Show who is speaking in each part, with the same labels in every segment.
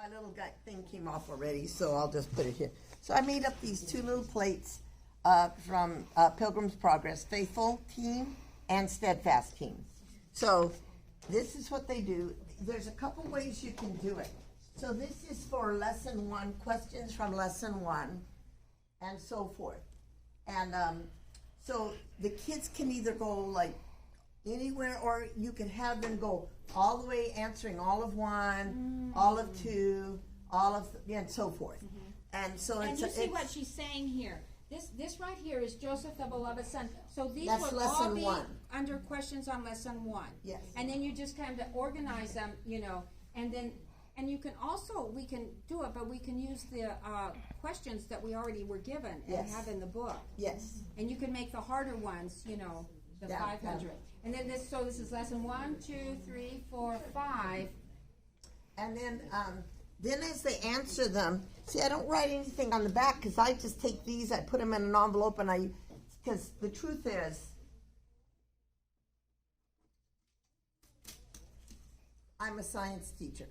Speaker 1: little thing came off already, so I'll just put it here. So I made up these two little plates from Pilgrim's Progress, Faithful Team and Steadfast Team. So this is what they do. There's a couple ways you can do it. So this is for lesson 1, questions from lesson 1, and so forth. And so the kids can either go like anywhere, or you can have them go all the way answering all of 1, all of 2, all of, and so forth. And so
Speaker 2: And
Speaker 1: it's,
Speaker 2: you see what she's saying here. This right here is Joseph, the beloved son. So these
Speaker 1: That's
Speaker 2: will all
Speaker 1: lesson
Speaker 2: be
Speaker 1: 1.
Speaker 2: under questions on lesson 1.
Speaker 1: Yes.
Speaker 2: And then you just kind of organize them, you know, and then, and you can also, we can do it, but we can use the questions that we already were given and
Speaker 1: Yes.
Speaker 2: have in the book.
Speaker 1: yes.
Speaker 2: And you can make the harder ones, you know, the
Speaker 1: Yeah,
Speaker 2: 500.
Speaker 1: yeah.
Speaker 2: And then this, so this is lesson 1, 2, 3, 4, 5.
Speaker 1: And then as they answer them, see, I don't write anything on the back because I just take these, I put them in an envelope, and because the truth is, I'm a science teacher.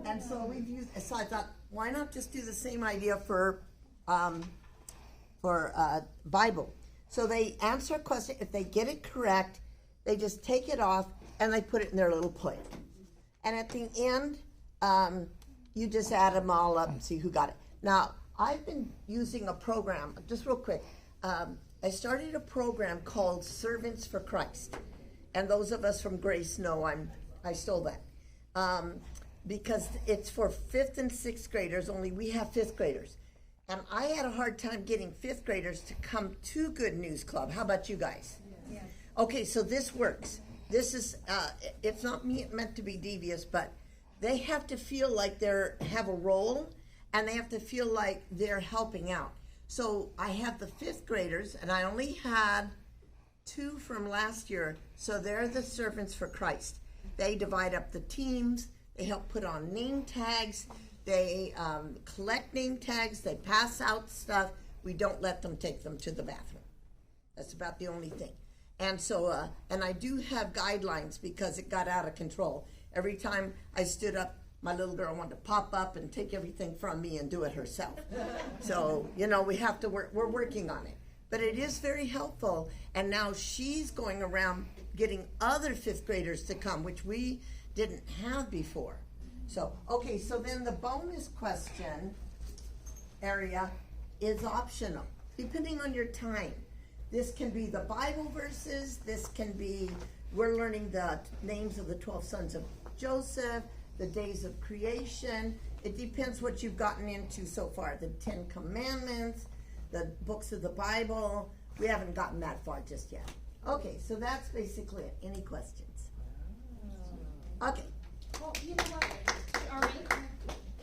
Speaker 1: And so we've used, so I thought, why not just do the same idea for Bible? So they answer a question. If they get it correct, they just take it off and they put it in their little plate. And at the end, you just add them all up and see who got it. Now, I've been using a program, just real quick. I started a program called Servants for Christ. And those of us from Grace know I stole that. Because it's for 5th and 6th graders, only we have 5th graders. And I had a hard time getting 5th graders to come to Good News Club. How about you guys?
Speaker 2: Yes.
Speaker 1: Okay, so this works. This is, it's not meant to be devious, but they have to feel like they have a role, and they have to feel like they're helping out. So I have the 5th graders, and I only had 2 from last year, so they're the Servants for Christ. They divide up the teams, they help put on name tags, they collect name tags, they pass out stuff. We don't let them take them to the bathroom. That's about the only thing. And so, and I do have guidelines because it got out of control. Every time I stood up, my little girl wanted to pop up and take everything from me and do it herself. So, you know, we have to work, we're working on it. But it is very helpful. And now she's going around getting other 5th graders to come, which we didn't have before. So, okay, so then the bonus question area is optional, depending on your time. This can be the Bible verses, this can be, we're learning the names of the 12 sons of Joseph, the days of creation. It depends what you've gotten into so far. The 10 Commandments, the books of the Bible. We haven't gotten that far just yet. Okay, so that's basically it. Any questions? Okay.
Speaker 2: Well, you know what, Shari?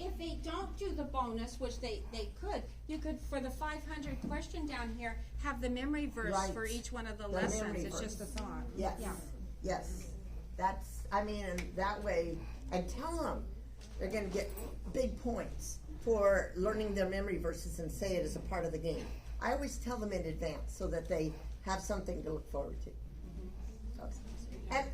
Speaker 2: If they don't do the bonus, which they could, you could, for the 500 question down here, have the memory verse
Speaker 1: Right.
Speaker 2: for each one of the
Speaker 1: The
Speaker 2: lessons.
Speaker 1: memory
Speaker 2: It's
Speaker 1: verse.
Speaker 2: just a thought.
Speaker 1: Yes.
Speaker 2: Yeah.
Speaker 1: Yes. That's, I mean, and that way, and tell them they're going to get big points for learning their memory verses and say it as a part of the game. I always tell them in advance so that they have something to look forward to. Okay. And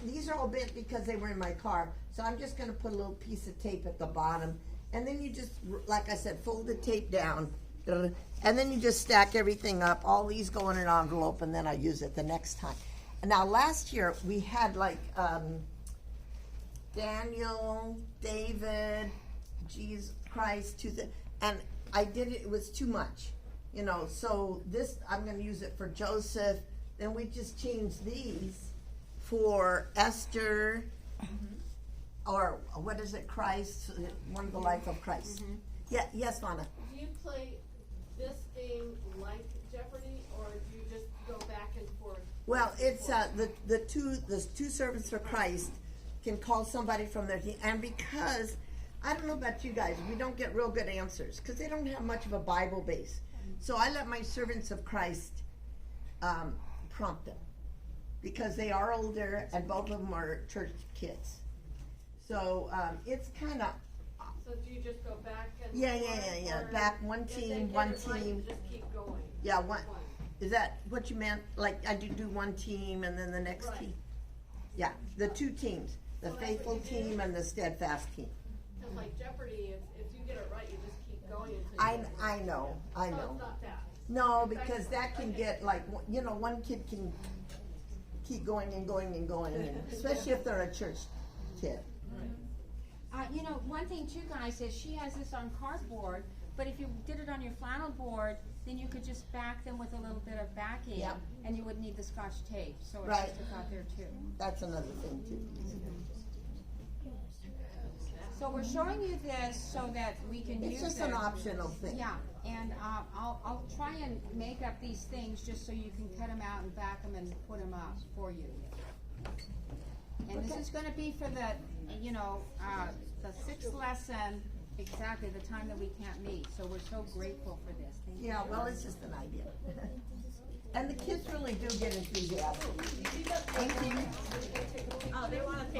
Speaker 1: these are all bent because they were in my car, so I'm just going to put a little piece of tape at the bottom, and then you just, like I said, fold the tape down, and then you just stack everything up. All these go in an envelope, and then I use it the next time. And now last year we had like Daniel, David, Jesus Christ, and I did it. It was too much, you know. So this I'm going to use it for Joseph. Then we just changed these for Esther, or what is it, Christ, one of the life of Christ. Yeah, yes, Lana.
Speaker 3: Do you play this game like Jeopardy, or do you just go back and forth?
Speaker 1: Well, it's the two servants for Christ can call somebody from their team, and because I don't know about you guys, we don't get real good answers because they don't have much of a Bible base. So I let my servants of Christ prompt them because they are older and both of them are church kids. So it's kind of
Speaker 3: So do you just go back and
Speaker 1: yeah.
Speaker 3: forth, or
Speaker 1: Back one
Speaker 3: if they
Speaker 1: team,
Speaker 3: get
Speaker 1: one
Speaker 3: it right, you
Speaker 1: team.
Speaker 3: just keep going?
Speaker 1: Yeah, one. Is that what you meant? Like I do one team and then the next
Speaker 3: Right.
Speaker 1: team? Yeah, the 2 teams, the
Speaker 3: So that's
Speaker 1: faithful
Speaker 3: what you do?
Speaker 1: team and the steadfast team.
Speaker 3: just like Jeopardy, if you get it right, you just keep going until you
Speaker 1: I
Speaker 3: get it right.
Speaker 1: know, I
Speaker 3: So
Speaker 1: know.
Speaker 3: it's not that.
Speaker 1: No, because that can get like, you know, one kid can keep going and going and going, and especially if they're a church kid.
Speaker 2: You know, one thing too, guys, is she has this on cardboard, but if you did it on your flannel board, then you could just back them with a little bit of backing,
Speaker 1: Yep.
Speaker 2: and you wouldn't need the Scotch tape, so it's
Speaker 1: Right.
Speaker 2: just a thought there too.
Speaker 1: That's another thing too.
Speaker 2: So we're showing you this so that we can use
Speaker 1: It's
Speaker 2: it.
Speaker 1: just an optional thing.
Speaker 2: Yeah, and I'll try and make up these things just so you can cut them out and back them and put them up for you. And this is gonna be for the, you know, the 6th lesson, exactly the time that we can't meet, so we're so grateful for this. Thank you.
Speaker 1: Yeah, well, it's just an idea. And the kids really do get enthusiastic. Thank you.
Speaker 3: Oh, they wanna take